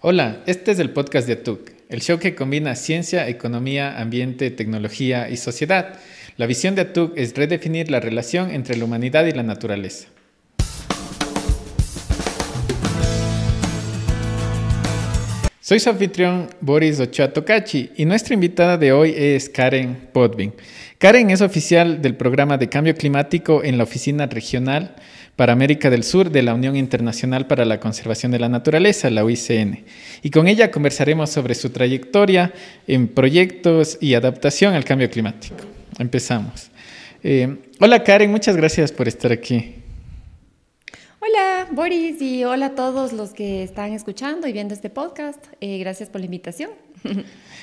Hola, este es el podcast de ATUC, el show que combina ciencia, economía, ambiente, tecnología y sociedad. La visión de ATUC es redefinir la relación entre la humanidad y la naturaleza. Soy su anfitrión Boris Ochoa Tocachi y nuestra invitada de hoy es Karen Potvin. Karen es oficial del programa de cambio climático en la Oficina Regional para América del Sur de la Unión Internacional para la Conservación de la Naturaleza, la UICN. Y con ella conversaremos sobre su trayectoria en proyectos y adaptación al cambio climático. Empezamos. Hola Karen, muchas gracias por estar aquí. Hola Boris y hola a todos los que están escuchando y viendo este podcast. Gracias por la invitación.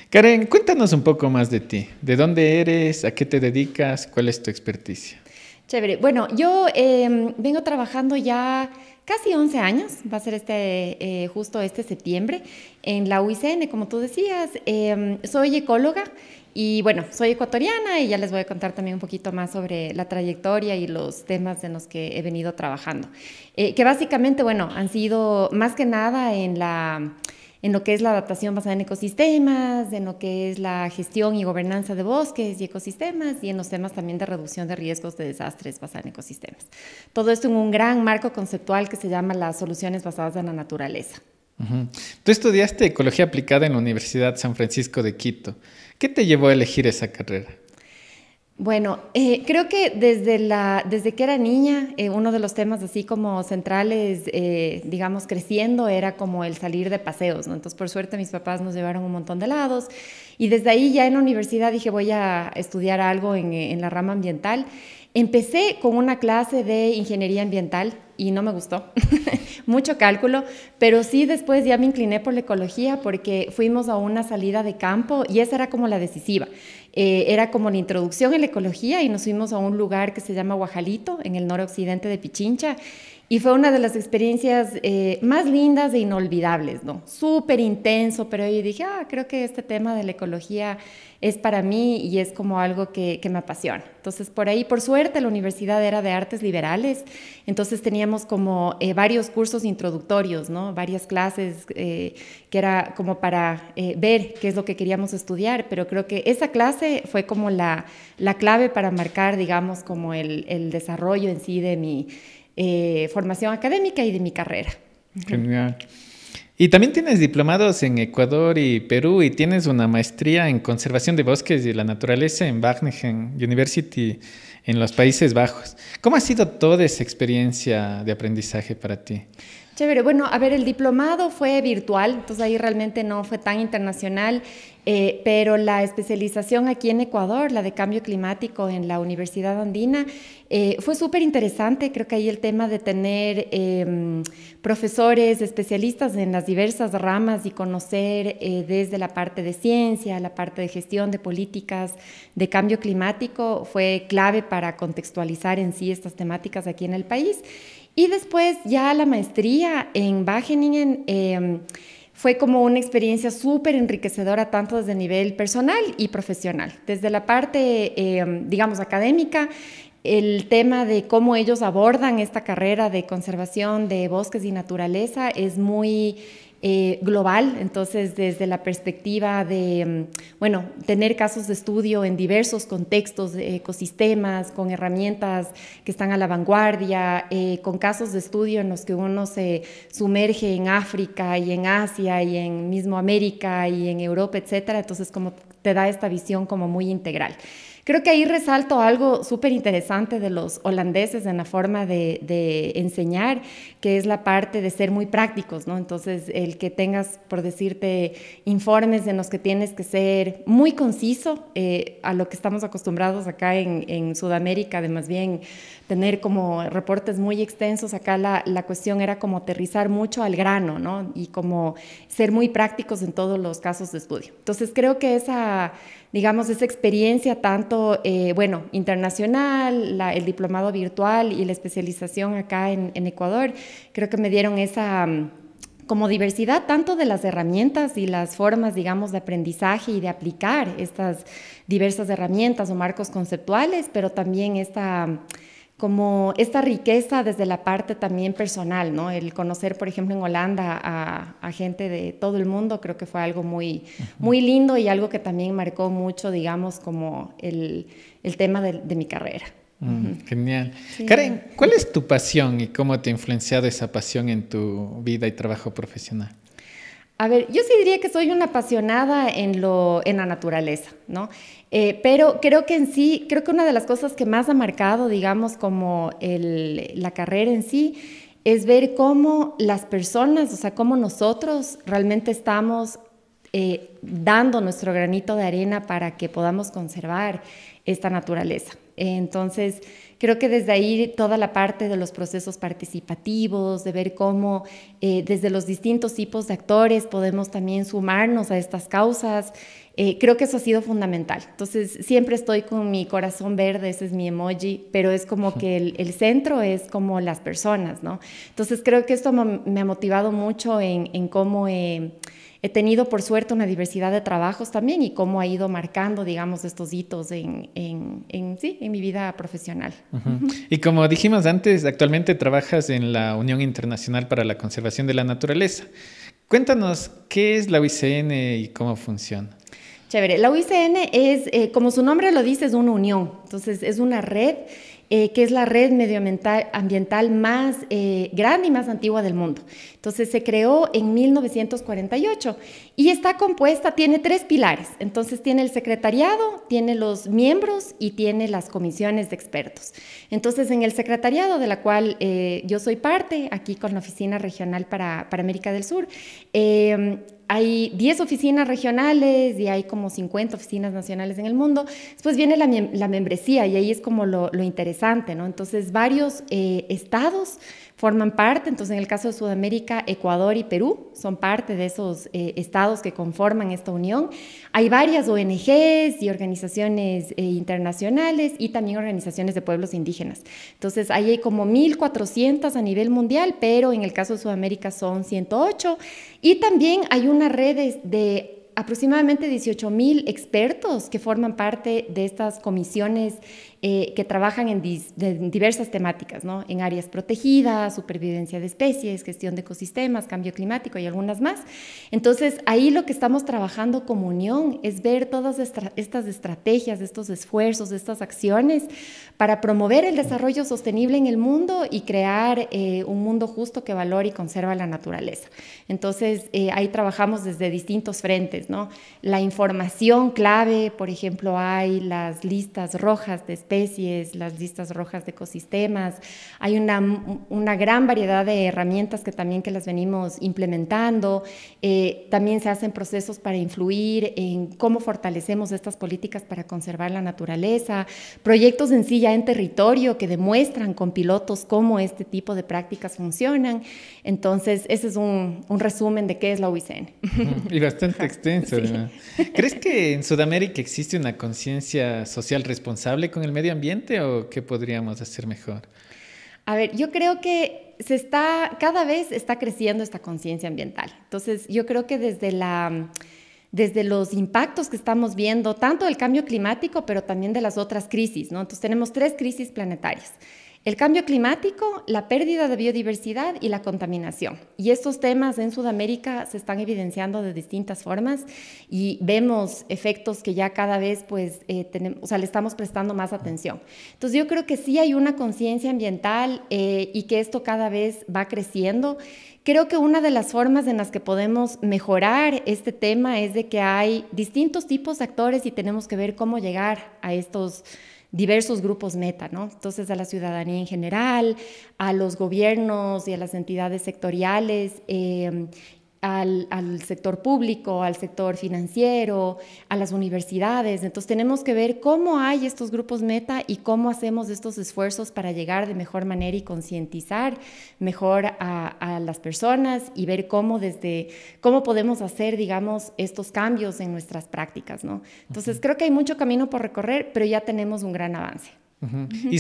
Karen, cuéntanos un poco más de ti. ¿De dónde eres? ¿A qué te dedicas? ¿Cuál es tu experticia? Chévere. Bueno, yo vengo trabajando ya casi 11 años, va a ser justo este septiembre, en la UICN, como tú decías. Soy ecóloga y bueno, soy ecuatoriana y ya les voy a contar también un poquito más sobre la trayectoria y los temas en los que he venido trabajando. Que básicamente, bueno, han sido más que nada en lo que es la adaptación basada en ecosistemas, en lo que es la gestión y gobernanza de bosques y ecosistemas y en los temas también de reducción de riesgos de desastres basados en ecosistemas. Todo esto en un gran marco conceptual que se llama las soluciones basadas en la naturaleza. Uh-huh. Tú estudiaste Ecología Aplicada en la Universidad San Francisco de Quito. ¿Qué te llevó a elegir esa carrera? Bueno, creo que desde que era niña, uno de los temas así como centrales, digamos, creciendo, era como el salir de paseos, ¿no? Entonces, por suerte, mis papás nos llevaron un montón de lados y desde ahí ya en la universidad dije, voy a estudiar algo en la rama ambiental. Empecé con una clase de ingeniería ambiental y no me gustó, mucho cálculo, pero sí después ya me incliné por la ecología porque fuimos a una salida de campo y esa era como la decisiva. Era como la introducción en la ecología y nos fuimos a un lugar que se llama Guajalito, en el noroccidente de Pichincha, y fue una de las experiencias más lindas e inolvidables, ¿no? Súper intenso, pero yo dije, creo que este tema de la ecología es para mí y es como algo que me apasiona. Entonces, por ahí, por suerte, la universidad era de artes liberales, entonces teníamos como varios cursos introductorios, ¿no? Varias clases que era como para ver qué es lo que queríamos estudiar, pero creo que esa clase fue como la clave para marcar, digamos, como el desarrollo en sí de mi formación académica y de mi carrera. Genial. Y también tienes diplomados en Ecuador y Perú y tienes una maestría en conservación de bosques y la naturaleza en Wageningen University en los Países Bajos. ¿Cómo ha sido toda esa experiencia de aprendizaje para ti? Chévere, bueno, a ver, el diplomado fue virtual, entonces ahí realmente no fue tan internacional, pero la especialización aquí en Ecuador, la de cambio climático en la Universidad Andina, fue súper interesante. Creo que ahí el tema de tener profesores especialistas en las diversas ramas y conocer desde la parte de ciencia, la parte de gestión de políticas de cambio climático fue clave para contextualizar en sí estas temáticas aquí en el país. Y después ya la maestría en Wageningen fue como una experiencia súper enriquecedora tanto desde el nivel personal y profesional. Desde la parte, digamos, académica, el tema de cómo ellos abordan esta carrera de conservación de bosques y naturaleza es muy global, entonces desde la perspectiva de, bueno, tener casos de estudio en diversos contextos de ecosistemas, con herramientas que están a la vanguardia, con casos de estudio en los que uno se sumerge en África y en Asia y en mismo América y en Europa, etcétera, entonces como te da esta visión como muy integral. Creo que ahí resalto algo súper interesante de los holandeses en la forma de enseñar, que es la parte de ser muy prácticos, ¿no? Entonces, el que tengas, por decirte, informes en los que tienes que ser muy conciso a lo que estamos acostumbrados acá en Sudamérica, de más bien tener como reportes muy extensos. Acá la cuestión era como aterrizar mucho al grano, ¿no? Y como ser muy prácticos en todos los casos de estudio. Entonces, creo que esa experiencia tanto, bueno, internacional, el diplomado virtual y la especialización acá en Ecuador, creo que me dieron esa como diversidad tanto de las herramientas y las formas, digamos, de aprendizaje y de aplicar estas diversas herramientas o marcos conceptuales, pero también esta como esta riqueza desde la parte también personal, ¿no? El conocer, por ejemplo, en Holanda a gente de todo el mundo, creo que fue algo muy, muy lindo y algo que también marcó mucho, digamos, como el tema de mi carrera. Genial. Sí. Karen, ¿cuál es tu pasión y cómo te ha influenciado esa pasión en tu vida y trabajo profesional? A ver, yo sí diría que soy una apasionada en la naturaleza, ¿no? Pero creo que en sí, creo que una de las cosas que más ha marcado, digamos, como la carrera en sí, es ver cómo las personas, o sea, cómo nosotros realmente estamos dando nuestro granito de arena para que podamos conservar esta naturaleza. Entonces, creo que desde ahí toda la parte de los procesos participativos, de ver cómo desde los distintos tipos de actores podemos también sumarnos a estas causas, creo que eso ha sido fundamental. Entonces, siempre estoy con mi corazón verde, ese es mi emoji, pero es como que el centro es como las personas, ¿no? Entonces, creo que esto me ha motivado mucho en cómo he tenido, por suerte, una diversidad de trabajos también y cómo ha ido marcando, digamos, estos hitos en mi vida profesional. Y como dijimos antes, actualmente trabajas en la Unión Internacional para la Conservación de la Naturaleza. Cuéntanos, ¿qué es la UICN y cómo funciona? Chévere. La UICN es, como su nombre lo dice, es una unión. Entonces, es una red que es la red medioambiental más grande y más antigua del mundo. Entonces se creó en 1948 y está compuesta, tiene 3 pilares. Entonces tiene el secretariado, tiene los miembros y tiene las comisiones de expertos. Entonces en el secretariado, de la cual yo soy parte, aquí con la Oficina Regional para América del Sur, hay 10 oficinas regionales y hay como 50 oficinas nacionales en el mundo. Después viene la membresía y ahí es como lo interesante, ¿no? Entonces, varios estados forman parte. Entonces, en el caso de Sudamérica, Ecuador y Perú son parte de esos estados que conforman esta unión. Hay varias ONGs y organizaciones internacionales y también organizaciones de pueblos indígenas. Entonces, ahí hay como 1.400 a nivel mundial, pero en el caso de Sudamérica son 108. Y también hay una red de aproximadamente 18.000 expertos que forman parte de estas comisiones que trabajan en diversas temáticas, ¿no? En áreas protegidas, supervivencia de especies, gestión de ecosistemas, cambio climático y algunas más. Entonces, ahí lo que estamos trabajando como unión es ver todas estas estrategias, estos esfuerzos, estas acciones para promover el desarrollo sostenible en el mundo y crear un mundo justo que valore y conserva la naturaleza. Entonces, ahí trabajamos desde distintos frentes, ¿no? La información clave, por ejemplo, hay las listas rojas de especies, las listas rojas de ecosistemas, hay una gran variedad de herramientas que las venimos implementando, también se hacen procesos para influir en cómo fortalecemos estas políticas para conservar la naturaleza, proyectos en sí ya en territorio que demuestran con pilotos cómo este tipo de prácticas funcionan. Entonces, ese es un resumen de qué es la UICN. Y bastante extenso, además. Sí. ¿Crees que en Sudamérica existe una conciencia social responsable con el medio ambiente o qué podríamos hacer mejor? A ver, yo creo que cada vez está creciendo esta conciencia ambiental. Entonces, yo creo que desde los impactos que estamos viendo, tanto del cambio climático, pero también de las otras crisis, ¿no? Entonces, tenemos 3 crisis planetarias. El cambio climático, la pérdida de biodiversidad y la contaminación. Y estos temas en Sudamérica se están evidenciando de distintas formas y vemos efectos que ya cada vez le estamos prestando más atención. Entonces yo creo que sí hay una conciencia ambiental y que esto cada vez va creciendo. Creo que una de las formas en las que podemos mejorar este tema es de que hay distintos tipos de actores y tenemos que ver cómo llegar a estos diversos grupos meta, ¿no? Entonces, a la ciudadanía en general, a los gobiernos y a las entidades sectoriales, al sector público, al sector financiero, a las universidades. Entonces, tenemos que ver cómo hay estos grupos meta y cómo hacemos estos esfuerzos para llegar de mejor manera y concientizar mejor a las personas y ver cómo podemos hacer, digamos, estos cambios en nuestras prácticas, ¿no? Entonces, creo que hay mucho camino por recorrer, pero ya tenemos un gran avance. Y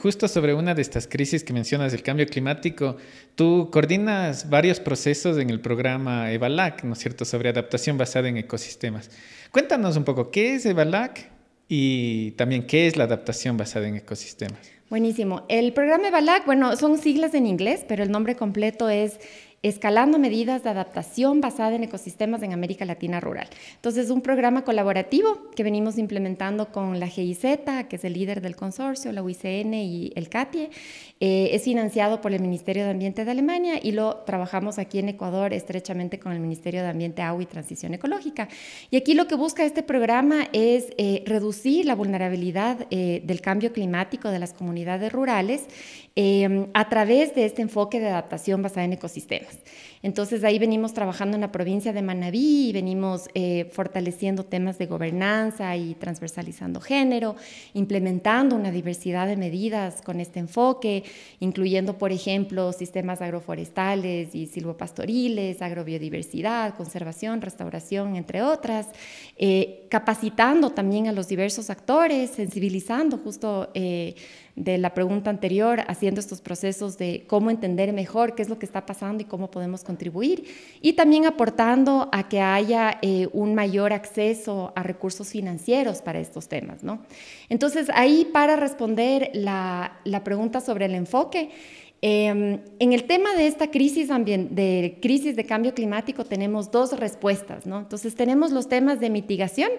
justo sobre una de estas crisis que mencionas, el cambio climático, tú coordinas varios procesos en el programa EVALAC, ¿no es cierto?, sobre adaptación basada en ecosistemas. Cuéntanos un poco, ¿qué es EVALAC y también qué es la adaptación basada en ecosistemas? Buenísimo. El programa EVALAC, bueno, son siglas en inglés, pero el nombre completo es Escalando Medidas de Adaptación Basada en Ecosistemas en América Latina Rural. Entonces, es un programa colaborativo que venimos implementando con la GIZ, que es el líder del consorcio, la UICN y el CATIE. Es financiado por el Ministerio de Ambiente de Alemania y lo trabajamos aquí en Ecuador estrechamente con el Ministerio de Ambiente, Agua y Transición Ecológica. Y aquí lo que busca este programa es reducir la vulnerabilidad del cambio climático de las comunidades rurales a través de este enfoque de adaptación basada en ecosistemas. Entonces, ahí venimos trabajando en la provincia de Manabí y venimos fortaleciendo temas de gobernanza y transversalizando género, implementando una diversidad de medidas con este enfoque, incluyendo, por ejemplo, sistemas agroforestales y silvopastoriles, agrobiodiversidad, conservación, restauración, entre otras, capacitando también a los diversos actores, sensibilizando justo de la pregunta anterior, haciendo estos procesos de cómo entender mejor qué es lo que está pasando y cómo podemos contribuir, y también aportando a que haya un mayor acceso a recursos financieros para estos temas, ¿no? Entonces, ahí para responder la pregunta sobre el enfoque, en el tema de esta crisis de cambio climático tenemos dos respuestas, ¿no? Entonces tenemos los temas de mitigación,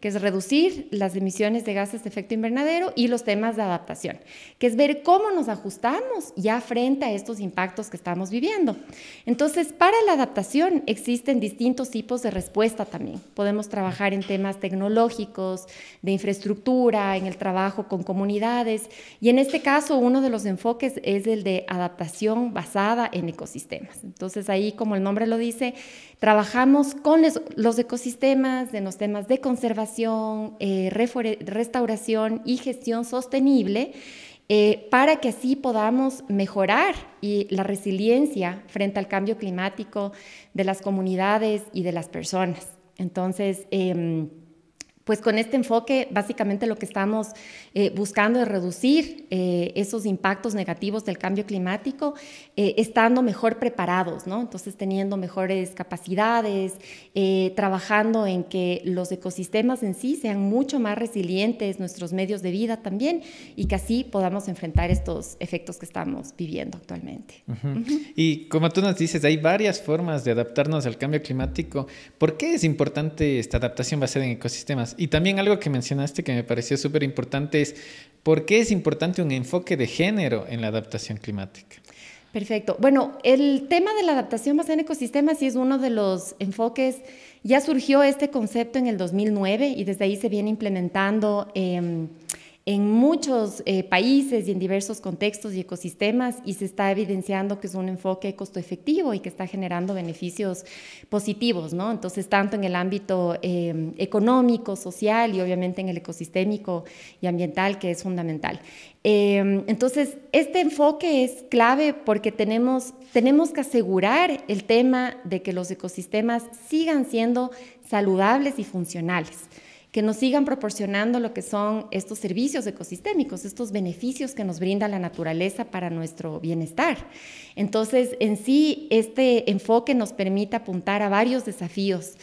que es reducir las emisiones de gases de efecto invernadero, y los temas de adaptación, que es ver cómo nos ajustamos ya frente a estos impactos que estamos viviendo. Entonces, para la adaptación existen distintos tipos de respuesta también. Podemos trabajar en temas tecnológicos, de infraestructura, en el trabajo con comunidades, y en este caso uno de los enfoques es el de adaptación basada en ecosistemas. Entonces ahí, como el nombre lo dice, trabajamos con los ecosistemas en los temas de conservación, restauración y gestión sostenible, para que así podamos mejorar la resiliencia frente al cambio climático de las comunidades y de las personas. Entonces, pues con este enfoque, básicamente lo que estamos buscando es reducir esos impactos negativos del cambio climático, estando mejor preparados, ¿no? Entonces, teniendo mejores capacidades, trabajando en que los ecosistemas en sí sean mucho más resilientes, nuestros medios de vida también, y que así podamos enfrentar estos efectos que estamos viviendo actualmente. Y como tú nos dices, hay varias formas de adaptarnos al cambio climático. ¿Por qué es importante esta adaptación basada en ecosistemas? Y también algo que mencionaste que me pareció súper importante es ¿por qué es importante un enfoque de género en la adaptación climática? Perfecto. Bueno, el tema de la adaptación basada en ecosistemas sí es uno de los enfoques. Ya surgió este concepto en el 2009 y desde ahí se viene implementando en muchos países y en diversos contextos y ecosistemas, y se está evidenciando que es un enfoque costo efectivo y que está generando beneficios positivos, ¿no? Entonces, tanto en el ámbito económico, social y obviamente en el ecosistémico y ambiental, que es fundamental. Entonces, este enfoque es clave porque tenemos que asegurar el tema de que los ecosistemas sigan siendo saludables y funcionales, que nos sigan proporcionando lo que son estos servicios ecosistémicos, estos beneficios que nos brinda la naturaleza para nuestro bienestar. Entonces, en sí, este enfoque nos permite apuntar a varios desafíos,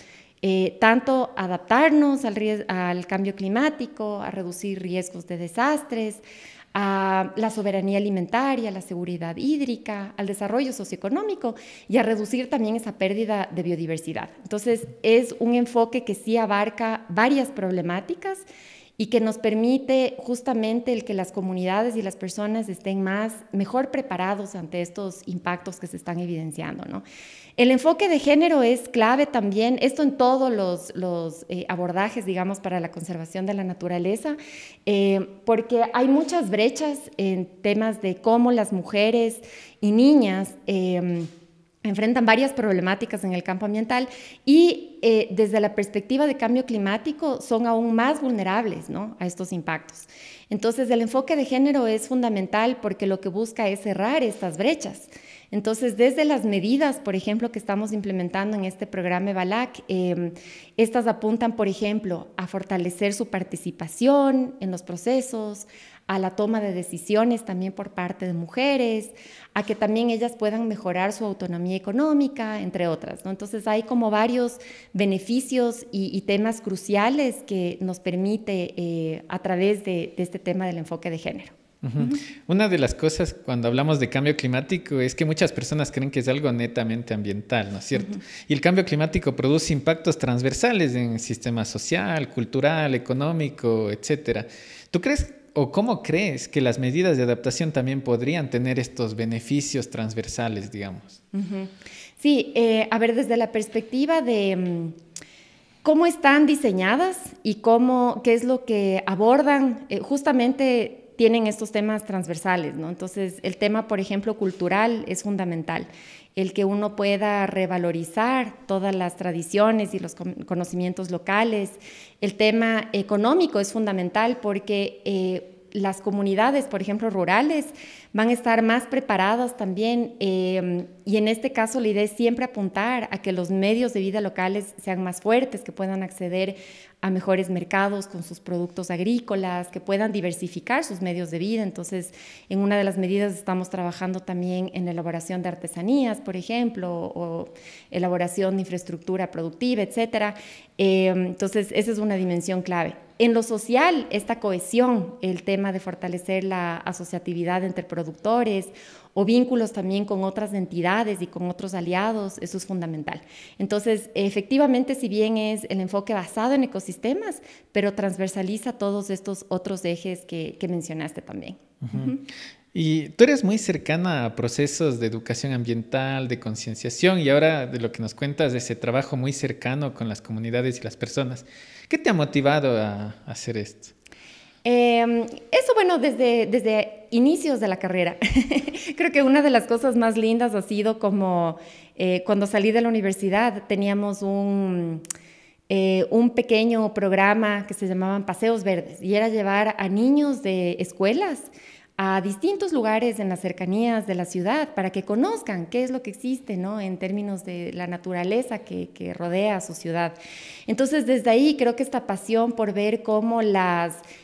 tanto adaptarnos al cambio climático, a reducir riesgos de desastres, a la soberanía alimentaria, a la seguridad hídrica, al desarrollo socioeconómico y a reducir también esa pérdida de biodiversidad. Entonces, es un enfoque que sí abarca varias problemáticas y que nos permite justamente el que las comunidades y las personas estén mejor preparados ante estos impactos que se están evidenciando, ¿no? El enfoque de género es clave también, esto en todos los abordajes, digamos, para la conservación de la naturaleza, porque hay muchas brechas en temas de cómo las mujeres y niñas enfrentan varias problemáticas en el campo ambiental y desde la perspectiva de cambio climático son aún más vulnerables, ¿no?, a estos impactos. Entonces, el enfoque de género es fundamental porque lo que busca es cerrar estas brechas. Entonces, desde las medidas, por ejemplo, que estamos implementando en este programa EVALAC, estas apuntan, por ejemplo, a fortalecer su participación en los procesos, a la toma de decisiones también por parte de mujeres, a que también ellas puedan mejorar su autonomía económica, entre otras, ¿no? Entonces, hay como varios beneficios y temas cruciales que nos permite a través de este tema del enfoque de género. Ujú. Una de las cosas cuando hablamos de cambio climático es que muchas personas creen que es algo netamente ambiental, ¿no es cierto? Y el cambio climático produce impactos transversales en el sistema social, cultural, económico, etcétera. ¿Tú crees o cómo crees que las medidas de adaptación también podrían tener estos beneficios transversales, digamos? Sí, a ver, desde la perspectiva de cómo están diseñadas y qué es lo que abordan, justamente tienen estos temas transversales, ¿no? Entonces, el tema, por ejemplo, cultural es fundamental. El que uno pueda revalorizar todas las tradiciones y los conocimientos locales. El tema económico es fundamental porque las comunidades, por ejemplo, rurales, van a estar más preparadas también y en este caso la idea es siempre apuntar a que los medios de vida locales sean más fuertes, que puedan acceder a mejores mercados con sus productos agrícolas, que puedan diversificar sus medios de vida. Entonces, en una de las medidas estamos trabajando también en la elaboración de artesanías, por ejemplo, o elaboración de infraestructura productiva, etcétera. Entonces, esa es una dimensión clave. En lo social, esta cohesión, el tema de fortalecer la asociatividad entre productores o vínculos también con otras entidades y con otros aliados, eso es fundamental. Entonces, efectivamente, si bien es el enfoque basado en ecosistemas, pero transversaliza todos estos otros ejes que mencionaste también. Y tú eres muy cercana a procesos de educación ambiental, de concienciación, y ahora de lo que nos cuentas de ese trabajo muy cercano con las comunidades y las personas. ¿Qué te ha motivado a hacer esto? Eso, bueno, desde inicios de la carrera. Creo que una de las cosas más lindas ha sido como cuando salí de la universidad teníamos un pequeño programa que se llamaban Paseos Verdes y era llevar a niños de escuelas a distintos lugares en las cercanías de la ciudad para que conozcan qué es lo que existe, ¿no? En términos de la naturaleza que rodea a su ciudad. Entonces, desde ahí creo que esta pasión por ver cómo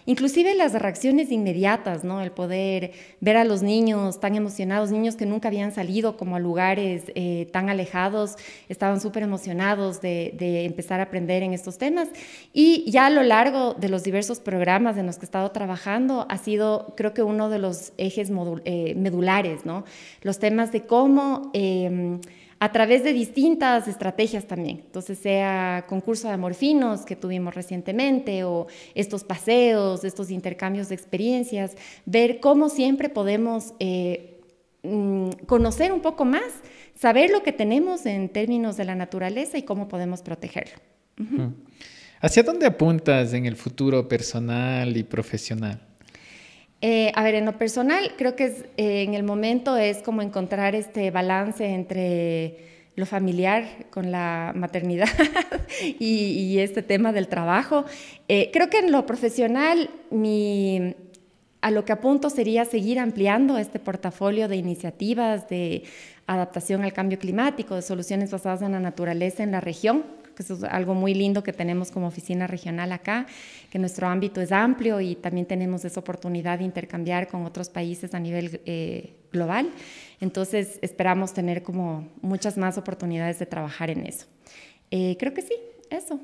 inclusive las reacciones inmediatas, ¿no? El poder ver a los niños tan emocionados, niños que nunca habían salido como a lugares tan alejados, estaban súper emocionados de empezar a aprender en estos temas. Y ya a lo largo de los diversos programas en los que he estado trabajando, ha sido, creo que uno de los ejes medulares, ¿no? Los temas de cómo a través de distintas estrategias también, entonces sea concurso de amorfinos que tuvimos recientemente o estos paseos, estos intercambios de experiencias, ver cómo siempre podemos conocer un poco más, saber lo que tenemos en términos de la naturaleza y cómo podemos protegerlo. ¿Hacia dónde apuntas en el futuro personal y profesional? A ver, en lo personal, creo que en el momento es como encontrar este balance entre lo familiar con la maternidad y este tema del trabajo. Creo que en lo profesional, a lo que apunto sería seguir ampliando este portafolio de iniciativas de adaptación al cambio climático, de soluciones basadas en la naturaleza en la región. Que eso es algo muy lindo que tenemos como oficina regional acá, que nuestro ámbito es amplio y también tenemos esa oportunidad de intercambiar con otros países a nivel global. Entonces, esperamos tener como muchas más oportunidades de trabajar en eso. Creo que sí, eso.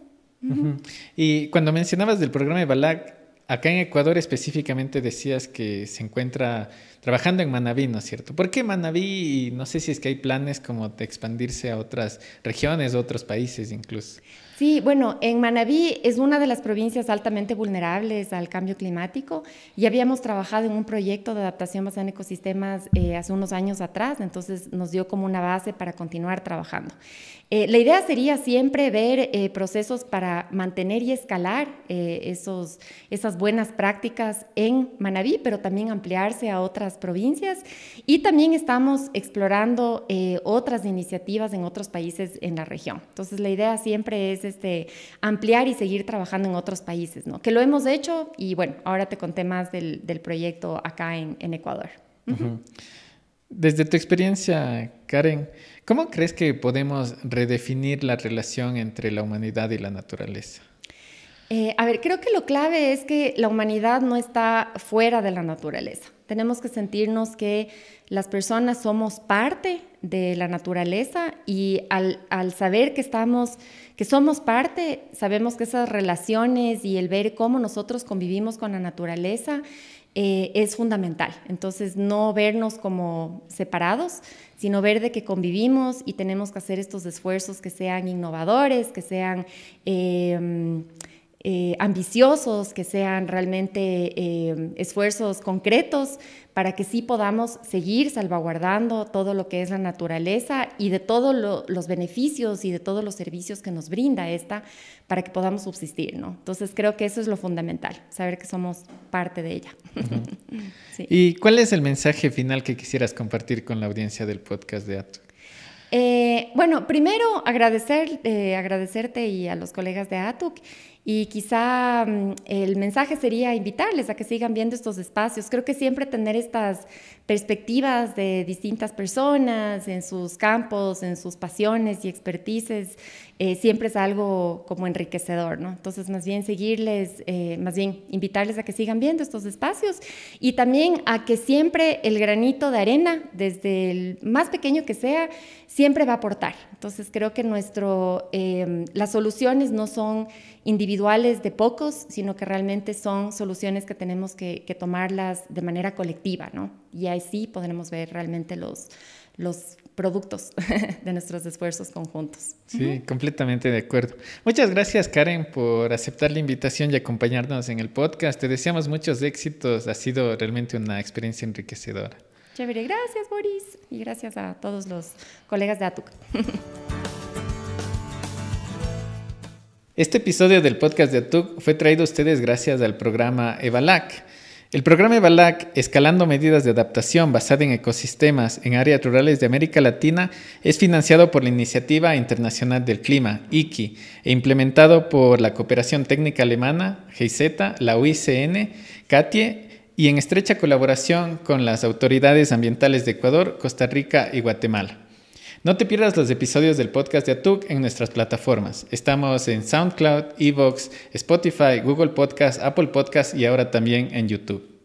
Y cuando mencionabas del programa de BALAC, acá en Ecuador específicamente decías que se encuentra trabajando en Manabí, ¿no es cierto? ¿Por qué Manabí? Y no sé si es que hay planes como de expandirse a otras regiones, otros países incluso. Sí, bueno, en Manabí es una de las provincias altamente vulnerables al cambio climático y habíamos trabajado en un proyecto de adaptación basada en ecosistemas hace unos años atrás, entonces nos dio como una base para continuar trabajando. La idea sería siempre ver procesos para mantener y escalar esas buenas prácticas en Manabí, pero también ampliarse a otras provincias y también estamos explorando otras iniciativas en otros países en la región. Entonces la idea siempre es ampliar y seguir trabajando en otros países, ¿no? Que lo hemos hecho y bueno, ahora te conté más del proyecto acá en Ecuador. Desde tu experiencia, Karen, ¿cómo crees que podemos redefinir la relación entre la humanidad y la naturaleza? A ver, creo que lo clave es que la humanidad no está fuera de la naturaleza. Tenemos que sentirnos que las personas somos parte de la naturaleza y al saber que somos parte, sabemos que esas relaciones y el ver cómo nosotros convivimos con la naturaleza es fundamental. Entonces, no vernos como separados, sino ver de que convivimos y tenemos que hacer estos esfuerzos que sean innovadores, que sean ambiciosos, que sean realmente esfuerzos concretos para que sí podamos seguir salvaguardando todo lo que es la naturaleza y de todos los beneficios y de todos los servicios que nos brinda esta para que podamos subsistir, ¿no? Entonces creo que eso es lo fundamental, saber que somos parte de ella. Uh-huh. Sí. ¿Y cuál es el mensaje final que quisieras compartir con la audiencia del podcast de ATUC? Bueno, primero agradecerte y a los colegas de ATUC. Y quizá el mensaje sería invitarles a que sigan viendo estos espacios. Creo que siempre tener estas perspectivas de distintas personas en sus campos, en sus pasiones y expertices, siempre es algo como enriquecedor, ¿no? Entonces, más bien invitarles a que sigan viendo estos espacios y también a que siempre el granito de arena, desde el más pequeño que sea, siempre va a aportar. Entonces, creo que las soluciones no son individuales de pocos, sino que realmente son soluciones que tenemos que tomarlas de manera colectiva, ¿no? Y así podremos ver realmente los productos de nuestros esfuerzos conjuntos. Sí, completamente de acuerdo. Muchas gracias, Karen, por aceptar la invitación y acompañarnos en el podcast. Te deseamos muchos éxitos. Ha sido realmente una experiencia enriquecedora. Chévere. Gracias, Boris. Y gracias a todos los colegas de ATUC. Este episodio del podcast de ATUC fue traído a ustedes gracias al programa EVALAC. El programa EVALAC, escalando medidas de adaptación basada en ecosistemas en áreas rurales de América Latina, es financiado por la Iniciativa Internacional del Clima, ICI, e implementado por la Cooperación Técnica Alemana, GIZ, la UICN, CATIE, y en estrecha colaboración con las autoridades ambientales de Ecuador, Costa Rica y Guatemala. No te pierdas los episodios del podcast de ATUC en nuestras plataformas. Estamos en SoundCloud, Evox, Spotify, Google Podcast, Apple Podcast y ahora también en YouTube.